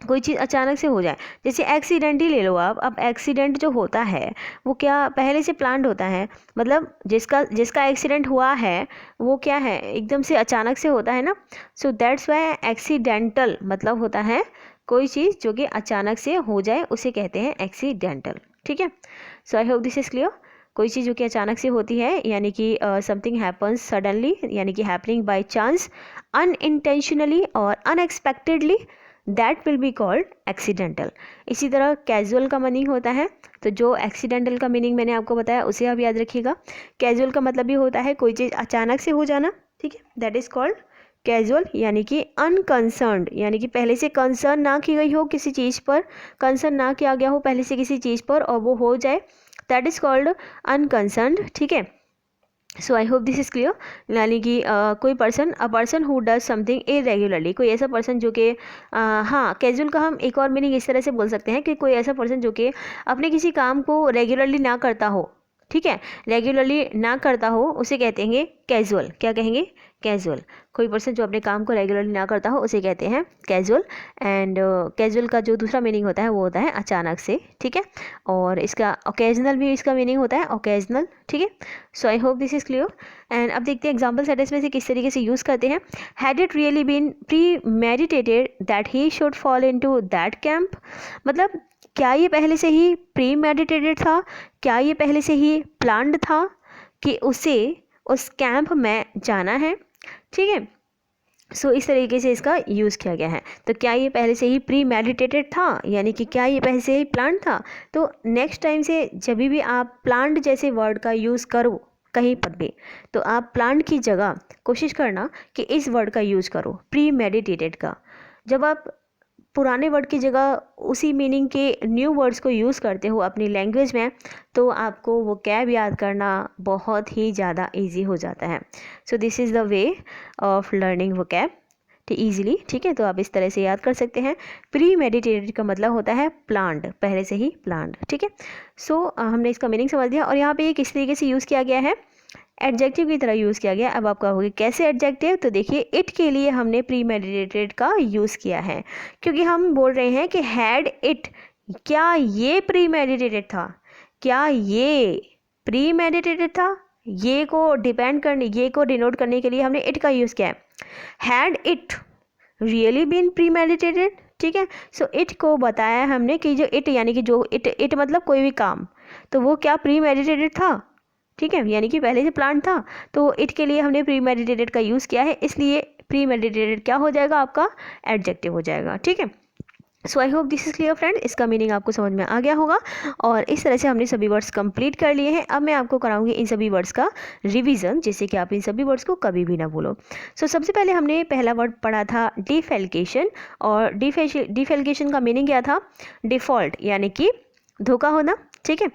कोई चीज़ अचानक से हो जाए। जैसे एक्सीडेंट ही ले लो आप, अब एक्सीडेंट जो होता है वो क्या पहले से प्लान्ड होता है, मतलब जिसका जिसका एक्सीडेंट हुआ है वो क्या है, एकदम से अचानक से होता है ना। सो दैट्स वाई एक्सीडेंटल मतलब होता है कोई चीज़ जो कि अचानक से हो जाए, उसे कहते हैं एक्सीडेंटल, ठीक है। So I hope this is clear. कोई चीज़ जो कि अचानक से होती है, यानी कि समथिंग हैपन्स सडनली, यानी कि हैपनिंग बाय चांस, अनइंटेंशनली और unexpectedly, that will be called accidental. इसी तरह कैजुअल का मीनिंग होता है, तो जो एक्सीडेंटल का मीनिंग मैंने आपको बताया उसे आप याद रखिएगा। कैजुअल का मतलब भी होता है कोई चीज़ अचानक से हो जाना, ठीक है, दैट इज़ कॉल्ड कैजुअल। यानी कि अनकंसर्न्ड, यानी कि पहले से कंसर्न ना की गई हो किसी चीज़ पर, कंसर्न ना किया गया हो पहले से किसी चीज़ पर और वो हो जाए, दैट इज़ कॉल्ड अनकंसर्न्ड, ठीक है। So I hope this is clear. यानी कि कोई person, a person who does something irregularly, कोई ऐसा पर्सन जो कि हाँ, कैजुअल का हम एक और मीनिंग इस तरह से बोल सकते हैं कि कोई ऐसा पर्सन जो कि अपने किसी काम को रेगुलरली ना करता हो, ठीक है, रेगुलरली ना करता हो, उसे कहते हैं कैजुअल। क्या कहेंगे, कैजुअल। कोई पर्सन जो अपने काम को रेगुलरली ना करता हो उसे कहते हैं कैजुअल। एंड कैजुअल का जो दूसरा मीनिंग होता है वो होता है अचानक से, ठीक है। और इसका ओकेजनल भी इसका मीनिंग होता है ओकेजनल, ठीक है। So I hope this is clear. And अब देखते हैं एग्जाम्पल सेंटेंस में से किस तरीके से यूज़ करते हैं। Had it really been premeditated that he should fall into that camp, मतलब क्या ये पहले से ही प्री मेडिटेटेड था, क्या ये पहले से ही प्लान्ड था कि उसे उस कैंप में जाना है, ठीक है। सो इस तरीके से इसका यूज़ किया गया है। तो क्या ये पहले से ही प्री मेडिटेटेड था, यानी कि क्या ये पहले से ही प्लान्ड था। तो नेक्स्ट टाइम से जब भी आप प्लान्ड जैसे वर्ड का यूज़ करो कहीं पर भी, तो आप प्लान्ड की जगह कोशिश करना कि इस वर्ड का यूज़ करो, प्री मेडिटेटेड का। जब आप पुराने वर्ड की जगह उसी मीनिंग के न्यू वर्ड्स को यूज़ करते हो अपनी लैंग्वेज में, तो आपको वो कैब याद करना बहुत ही ज़्यादा इजी हो जाता है। So this is the way of learning vocab easily, ठीक है। तो आप इस तरह से याद कर सकते हैं। प्री मेडिटेटेड का मतलब होता है प्लान्ड, पहले से ही प्लान्ड, ठीक है। सो हमने इसका मीनिंग समझ लिया। और यहाँ पे ये किस तरीके से यूज़ किया गया है, एडजेक्टिव की तरह यूज़ किया गया। अब आप कहोगे कैसे एडजेक्टिव, तो देखिए इट के लिए हमने प्री मेडिटेटेड का यूज़ किया है, क्योंकि हम बोल रहे हैं कि हैड इट, क्या ये प्री मेडिटेटेड था, क्या ये प्री मेडिटेटेड था, ये को डिपेंड करने, ये को डिनोट करने के लिए हमने इट का यूज़ किया है। Had it really been premeditated, ठीक है। सो इट को बताया हमने कि जो इट, यानी कि जो इट मतलब कोई भी काम, तो वो क्या प्री मेडिटेटेड था, ठीक है, यानी कि पहले से प्लान था। तो इट के लिए हमने प्री मेडिटेटेड का यूज़ किया है, इसलिए प्री मेडिटेटेड क्या हो जाएगा, आपका एडजेक्टिव हो जाएगा, ठीक है। So I hope this is clear friend, इसका मीनिंग आपको समझ में आ गया होगा। और इस तरह से हमने सभी वर्ड्स कंप्लीट कर लिए हैं। अब मैं आपको कराऊंगी इन सभी वर्ड्स का रिवीजन, जिससे कि आप इन सभी वर्ड्स को कभी भी ना भूलो। सो सबसे पहले हमने पहला वर्ड पढ़ा था डिफेल्केशन, और डिफेल्केशन का मीनिंग क्या था, डिफॉल्ट, यानी कि धोखा होना, ठीक है,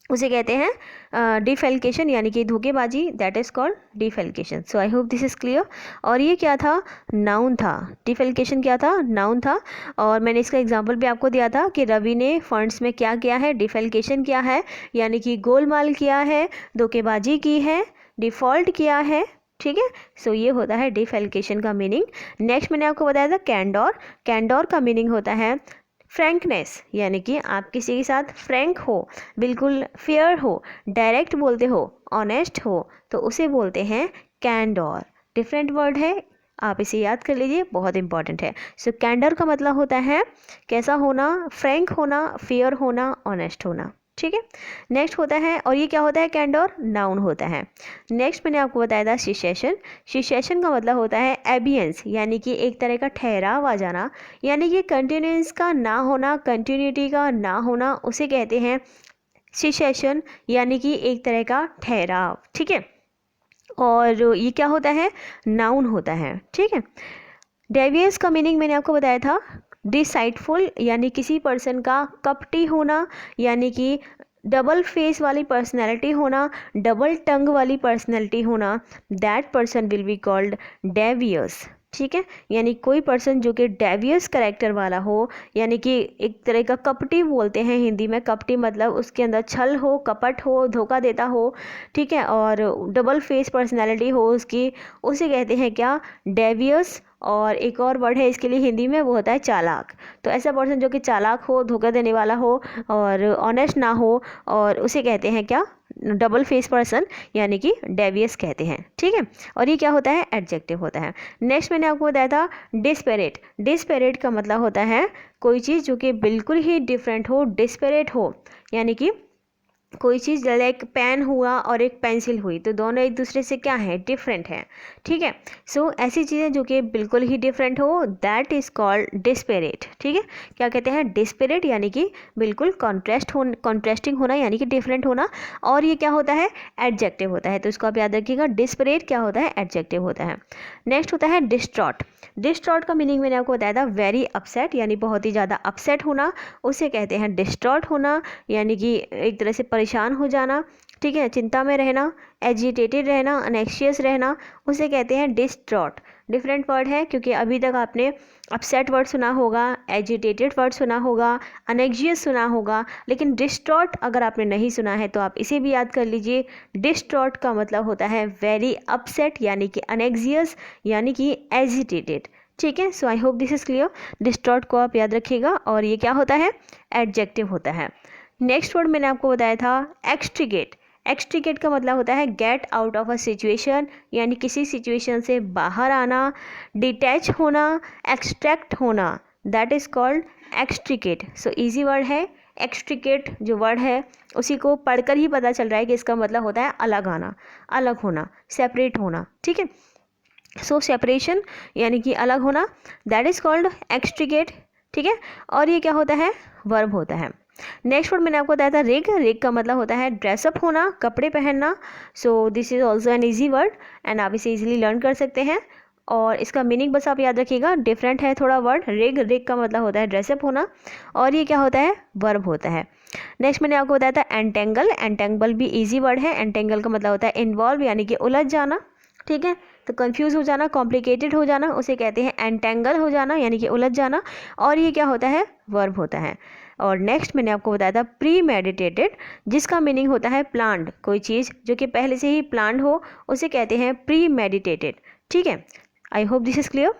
उसे कहते हैं डिफेल्केशन, यानी कि धोखेबाजी, that is called defalcation. So I hope this is clear. और ये क्या था, नाउन था। डिफेल्केशन क्या था, नाउन था। और मैंने इसका एग्जांपल भी आपको दिया था कि रवि ने फंड्स में क्या किया है, डिफेल्केशन किया है, यानी कि गोलमाल किया है, धोखेबाजी की है, डिफ़ॉल्ट किया है, ठीक है। सो ये होता है डिफेल्केशन का मीनिंग। नेक्स्ट मैंने आपको बताया था कैंडोर। कैंडोर का मीनिंग होता है फ्रैंकनेस, यानी कि आप किसी के साथ फ्रैंक हो, बिल्कुल फेयर हो, डायरेक्ट बोलते हो, ऑनेस्ट हो, तो उसे बोलते हैं कैंडोर। डिफरेंट वर्ड है, आप इसे याद कर लीजिए, बहुत इंपॉर्टेंट है। सो कैंडर का मतलब होता है कैसा होना, फ्रैंक होना, फेयर होना, ऑनेस्ट होना, ठीक है। नेक्स्ट होता है, और ये क्या होता है, कैंडोर नाउन होता है। नेक्स्ट मैंने आपको बताया था सिसेशन। सिसेशन का मतलब होता है एबियंस, यानी कि एक तरह का ठहराव आ जाना, यानी कि कंटिन्यूस का ना होना, कंटिन्यूटी का ना होना, उसे कहते हैं सिसेशन, यानी कि एक तरह का ठहराव, ठीक है। और ये क्या होता है, नाउन होता है, ठीक है। डेवियस का मीनिंग मैंने आपको बताया था, डिसाइटफुल, यानी किसी पर्सन का कपटी होना, यानी कि डबल फेस वाली पर्सनैलिटी होना, डबल टंग वाली पर्सनैलिटी होना, that person will be called Davies, ठीक है। यानी कोई पर्सन जो कि डेवियस करेक्टर वाला हो, यानी कि एक तरह का कपटी बोलते हैं हिंदी में, कपटी मतलब उसके अंदर छल हो, कपट हो, धोखा देता हो, ठीक है, और डबल फेस पर्सनैलिटी हो उसकी, उसे कहते हैं क्या, डेवियस। और एक और वर्ड है इसके लिए हिंदी में, वो होता है चालाक। तो ऐसा पर्सन जो कि चालाक हो, धोखा देने वाला हो और ऑनेस्ट ना हो, और उसे कहते हैं क्या, डबल फेस पर्सन, यानी कि डेवियस कहते हैं, ठीक है। और ये क्या होता है, एडजेक्टिव होता है। नेक्स्ट मैंने आपको बताया था डिस्पेरेट। डिस्पेरेट का मतलब होता है कोई चीज़ जो कि बिल्कुल ही डिफरेंट हो, डिस्पेरेट हो, यानी कि कोई चीज़ लाइक पेन हुआ और एक पेंसिल हुई, तो दोनों एक दूसरे से क्या है, डिफरेंट है, ठीक है। सो ऐसी चीज़ें जो कि बिल्कुल ही डिफरेंट हो, दैट इज़ कॉल्ड डिस्पेरेट, ठीक है। क्या कहते हैं, डिस्पेरेट, यानी कि बिल्कुल कॉन्ट्रास्टिंग होना, यानी कि डिफरेंट होना। और ये क्या होता है, एडजेक्टिव होता है, तो इसको आप याद रखिएगा, डिस्पेरेट क्या होता है, एडजेक्टिव होता है। नेक्स्ट होता है डिस्ट्रॉट। डिस्ट्रॉट का मीनिंग मैंने आपको बताया था, वेरी अपसेट, यानी बहुत ही ज़्यादा अपसेट होना, उसे कहते हैं डिस्ट्रॉट होना, यानी कि एक तरह से परेशान हो जाना, ठीक है, चिंता में रहना, एजिटेटेड रहना, अनेक्शियस रहना, उसे कहते हैं डिस्ट्रॉट। डिफरेंट वर्ड है, क्योंकि अभी तक आपने अपसेट वर्ड सुना होगा, एजिटेटेड वर्ड सुना होगा, अनेक्शियस सुना होगा, लेकिन डिस्ट्रॉट अगर आपने नहीं सुना है तो आप इसे भी याद कर लीजिए। डिस्ट्रॉट का मतलब होता है वेरी अपसेट, यानी कि अनेक्शियस, यानी कि एजिटेटेड, ठीक है। So I hope this is clear. Distraught को आप याद रखिएगा, और ये क्या होता है, एडजेक्टिव होता है। नेक्स्ट वर्ड मैंने आपको बताया था एक्सट्रीगेट। एक्सट्रीगेट का मतलब होता है get out of a situation, यानी किसी सिचुएशन से बाहर आना, डिटैच होना, एक्सट्रैक्ट होना, that is called extricate. So easy word है एक्सट्रीगेट, जो वर्ड है उसी को पढ़कर ही पता चल रहा है कि इसका मतलब होता है अलग आना, अलग होना, सेपरेट होना, ठीक है। सो सेपरेशन यानी कि अलग होना, दैट इज कॉल्ड एक्सट्रीगेट, ठीक है। और ये क्या होता है, वर्ब होता है। नेक्स्ट वर्ड मैंने आपको बताया था रिग। रिग का मतलब होता है ड्रेसअप होना, कपड़े पहनना। So this is also an easy word and आप इसे इजीली लर्न कर सकते हैं। और इसका मीनिंग बस आप याद रखिएगा, डिफरेंट है थोड़ा वर्ड। रिग, रिग का मतलब होता है ड्रेसअप होना, और ये क्या होता है, वर्ब होता है। नेक्स्ट मैंने आपको बताया था एंटेंगल। एंटेंगल भी इजी वर्ड है। एंटेंगल का मतलब होता है इन्वॉल्व, यानी कि उलझ जाना, ठीक है। तो कंफ्यूज हो जाना, कॉम्प्लिकेटेड हो जाना, उसे कहते हैं एंटेंगल हो जाना, यानी कि उलझ जाना, और ये क्या होता है, वर्ब होता है। और नेक्स्ट मैंने आपको बताया था प्री मेडिटेटेड, जिसका मीनिंग होता है प्लान्ड। कोई चीज़ जो कि पहले से ही प्लान्ड हो, उसे कहते हैं प्री मेडिटेटेड, ठीक है। I hope this is clear.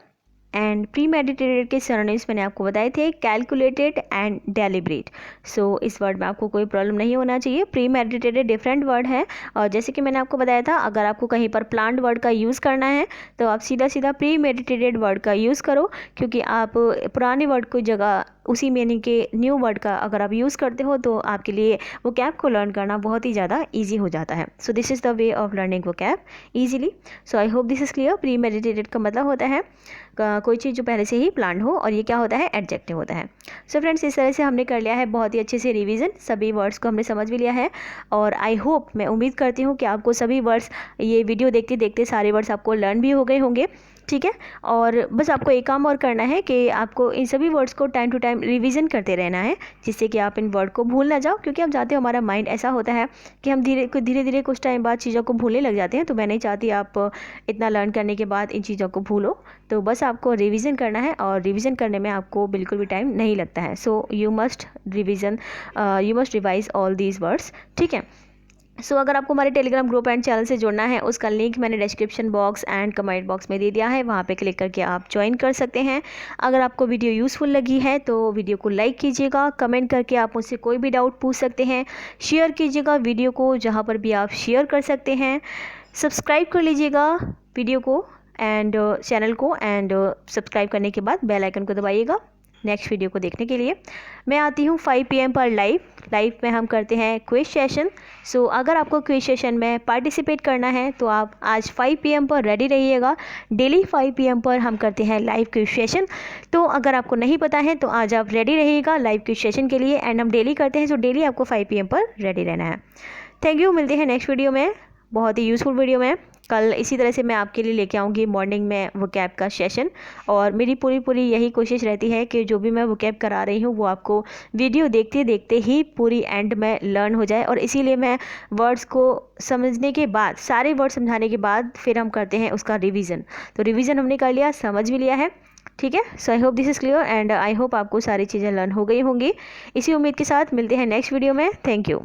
And pre meditated के सिनोनिम्स मैंने आपको बताए थे, कैलकुलेटेड एंड डेलिब्रेट। सो इस वर्ड में आपको कोई प्रॉब्लम नहीं होना चाहिए। प्री मेडिटेटेड डिफरेंट वर्ड है, और जैसे कि मैंने आपको बताया था, अगर आपको कहीं पर प्लान्ड वर्ड का यूज़ करना है तो आप सीधा सीधा प्री मेडिटेटेड वर्ड का यूज़ करो, क्योंकि आप पुराने वर्ड को जगह उसी मीनिंग के न्यू वर्ड का अगर आप यूज़ करते हो तो आपके लिए वो कैब को लर्न करना बहुत ही ज़्यादा ईजी हो जाता है। So this is the way of learning vocab easily. So I hope this is clear. Premeditated का मतलब होता है कोई चीज़ जो पहले से ही प्लान हो, और ये क्या होता है, एडजेक्टिव होता है। सो फ्रेंड्स, इस तरह से हमने कर लिया है बहुत ही अच्छे से रिवीजन, सभी वर्ड्स को हमने समझ भी लिया है। और आई होप, मैं उम्मीद करती हूँ कि आपको सभी वर्ड्स, ये वीडियो देखते देखते सारे वर्ड्स आपको लर्न भी हो गए होंगे, ठीक है। और बस आपको एक काम और करना है कि आपको इन सभी वर्ड्स को टाइम टू टाइम रिवीजन करते रहना है, जिससे कि आप इन वर्ड को भूल ना जाओ, क्योंकि आप जानते हो हमारा माइंड ऐसा होता है कि हम धीरे धीरे कुछ टाइम बाद चीज़ों को भूलने लग जाते हैं। तो मैं नहीं चाहती आप इतना लर्न करने के बाद इन चीज़ों को भूलो। तो बस आपको रिवीजन करना है, और रिवीजन करने में आपको बिल्कुल भी टाइम नहीं लगता है। So you must revise all these words, ठीक है। सो अगर आपको हमारे टेलीग्राम ग्रुप एंड चैनल से जुड़ना है, उसका लिंक मैंने description box and comment box में दे दिया है, वहाँ पे क्लिक करके आप ज्वाइन कर सकते हैं। अगर आपको वीडियो यूज़फुल लगी है तो वीडियो को लाइक कीजिएगा, कमेंट करके आप मुझसे कोई भी डाउट पूछ सकते हैं, शेयर कीजिएगा वीडियो को जहाँ पर भी आप शेयर कर सकते हैं, सब्सक्राइब कर लीजिएगा वीडियो को, एंड चैनल को एंड सब्सक्राइब करने के बाद बेल आइकन को दबाइएगा नेक्स्ट वीडियो को देखने के लिए। मैं आती हूँ 5 PM पर लाइव में हम करते हैं क्विज सेशन। सो अगर आपको क्विज सेशन में पार्टिसिपेट करना है तो आप आज 5 PM पर रेडी रहिएगा। डेली 5 PM पर हम करते हैं लाइव क्विज सेशन। तो अगर आपको नहीं पता है तो आज आप रेडी रहिएगा लाइव क्विज सेशन के लिए, एंड हम डेली करते हैं, सो डेली आपको 5 PM पर रेडी रहना है। थैंक यू, मिलते हैं नेक्स्ट वीडियो में, बहुत ही यूज़फुल वीडियो में। कल इसी तरह से मैं आपके लिए लेके आऊँगी मॉर्निंग में वोकैब का सेशन, और मेरी पूरी यही कोशिश रहती है कि जो भी मैं वोकैब करा रही हूँ वो आपको वीडियो देखते देखते ही पूरी एंड में लर्न हो जाए। और इसीलिए मैं वर्ड्स को समझने के बाद, सारे वर्ड समझाने के बाद फिर हम करते हैं उसका रिवीजन। तो रिवीजन हमने कर लिया, समझ भी लिया है, ठीक है। So I hope this is clear and I hope आपको सारी चीज़ें लर्न हो गई होंगी। इसी उम्मीद के साथ मिलते हैं नेक्स्ट वीडियो में। Thank you.